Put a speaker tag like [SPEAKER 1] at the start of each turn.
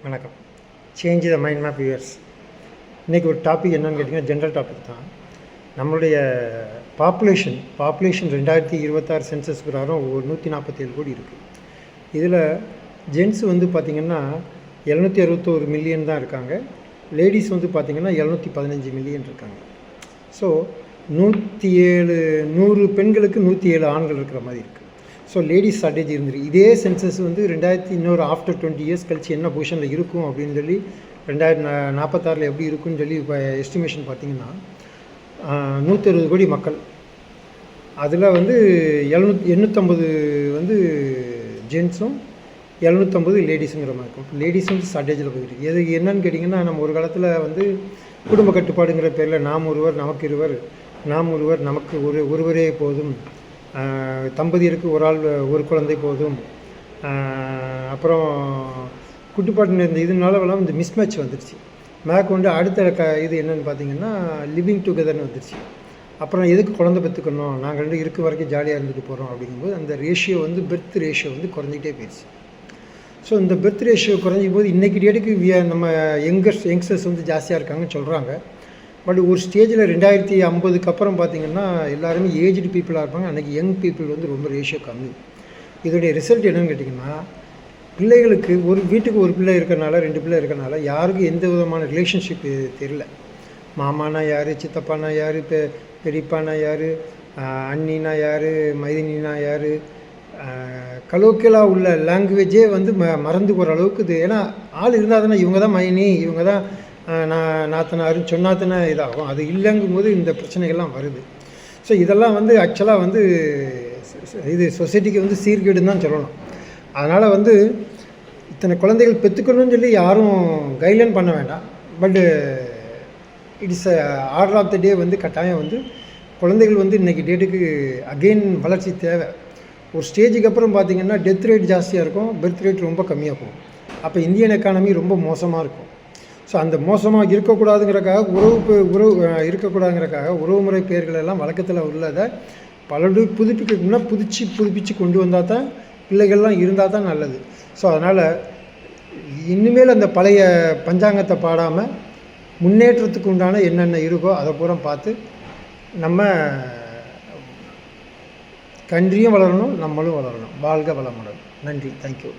[SPEAKER 1] வணக்கம். Change the mind map viewers. இன்றைக்கி ஒரு டாபிக் என்னென்னு கேட்டிங்கன்னா ஜென்ரல் டாபிக் தான். நம்மளுடைய பாப்புலேஷன் 2026 சென்சஸ் பிரகாரம் ஒரு 147 கோடி இருக்குது. இதில் ஜென்ஸ் வந்து பார்த்திங்கன்னா 761 மில்லியன் தான் இருக்காங்க. லேடிஸ் வந்து பார்த்திங்கன்னா 715 மில்லியன் இருக்காங்க. ஸோ 100 பெண்களுக்கு 107 ஆண்கள் இருக்கிற மாதிரி இருக்குது. ஸோ லேடிஸ் ஷார்ட்டேஜ் இருந்துருக்கு. இதே சென்சஸ் வந்து ஆஃப்டர் 20 இயர்ஸ் கழிச்சு என்ன பொசிஷனில் இருக்கும் அப்படின்னு சொல்லி 2046 எப்படி இருக்குன்னு சொல்லி இப்போ எஸ்டிமேஷன் பார்த்திங்கன்னா 160 கோடி மக்கள். அதில் வந்து 850 வந்து ஜென்ஸும் 750 லேடிஸுங்கிற மாதிரி இருக்கும். லேடிஸ் வந்து ஷார்ட்டேஜில் போயிருக்கு. எது என்னன்னு கேட்டிங்கன்னா, நம்ம ஒரு காலத்தில் வந்து குடும்ப கட்டுப்பாடுங்கிற பேரில் நாம் ஒருவர் நமக்கு இருவர், நாம் ஒருவர் நமக்கு ஒருவரே போதும், தம்பதியருக்கு ஒரு ஆள் ஒரு குழந்தை போதும், அப்புறம் குட்டுப்பாட்டு இந்த இதனாலலாம் இந்த மிஸ்மேட்ச் வந்துடுச்சு. மேற்கொண்டு அடுத்த இது என்னென்னு பார்த்தீங்கன்னா லிவிங் டுகெதர்னு வந்துடுச்சு. அப்புறம் எதுக்கு குழந்தை பெற்றுக்கணும், நாங்கள் ரெண்டு இருக்க வரைக்கும் ஜாலியாக இருந்துட்டு போகிறோம் அப்படிங்கும்போது அந்த ரேஷியோ வந்து பெர்த் ரேஷியோ வந்து குறைஞ்சிக்கிட்டே போயிடுச்சு. ஸோ இந்த பெர்த் ரேஷியோ குறைஞ்சி போது இன்றைக்கி டேட்டுக்கு நம்ம யங்ஸ்டர்ஸ் வந்து ஜாஸ்தியாக இருக்காங்கன்னு சொல்கிறாங்க. பட் ஒரு ஸ்டேஜில் 2050 அப்புறம் பார்த்திங்கன்னா எல்லாருமே ஏஜ்டு பீப்புளாக இருப்பாங்க. அன்றைக்கி யங் பீப்புள் வந்து ரொம்ப ரேஷியோ கம்மி. இதோடைய ரிசல்ட் என்னென்னு கேட்டிங்கன்னா, பிள்ளைகளுக்கு ஒரு வீட்டுக்கு ஒரு பிள்ளை இருக்கிறனால 2 பிள்ளை இருக்கிறனால யாருக்கும் எந்த விதமான ரிலேஷன்ஷிப் தெரியல. மாமானா யார், சித்தப்பானா யார், பெரியப்பானா யார், அண்ணினா யார், மைதினா யார், கலோக்கியலாக உள்ள லாங்குவேஜே வந்து மறந்து போகிற அளவுக்கு இது. ஏன்னா ஆள் இருந்தால் தானே இவங்க தான் மைனி, இவங்க தான் நாத்தனாருன்னு சொன்னாத்தானே இதாகும். அது இல்லைங்கும் போது இந்த பிரச்சனைகள்லாம் வருது. ஸோ இதெல்லாம் வந்து ஆக்சுவலாக வந்து இது சொசைட்டிக்கு வந்து சீர்கேடுன்னு தான் சொல்லணும். அதனால் வந்து இத்தனை குழந்தைகள் பெற்றுக்கணும்னு சொல்லி யாரும் கைட்லைன் பண்ண வேண்டாம். பட்டு இட்ஸ் ஆர்டர் ஆஃப் த டே வந்து கட்டாயம் வந்து குழந்தைகள் வந்து இன்றைக்கி டேட்டுக்கு அகெயின் வளர்ச்சி தேவை. ஒரு ஸ்டேஜுக்கு அப்புறம் பார்த்திங்கன்னா டெத் ரேட் ஜாஸ்தியாக இருக்கும், பெர்த் ரேட் ரொம்ப கம்மியாக போகும். அப்போ இந்தியன் எக்கானமி ரொம்ப மோசமாக இருக்கும். ஸோ அந்த மோசமாக இருக்கக்கூடாதுங்கிறக்காக உறவுமுறை பெயர்கள் எல்லாம் வழக்கத்தில் உள்ளதை புதுப்பிக்கணும்னா புதுப்பிச்சு கொண்டு வந்தால் தான் பிள்ளைகள்லாம் இருந்தால் தான் நல்லது. ஸோ அதனால் இனிமேல் அந்த பழைய பஞ்சாங்கத்தை பாடாமல் முன்னேற்றத்துக்கு உண்டான என்னென்ன இருக்கோ அதை பூரா பார்த்து நம்ம கன்றியும் வளரணும், நம்மளும் வளரணும். வாழ்க வளமுடன். நன்றி. தேங்க்யூ.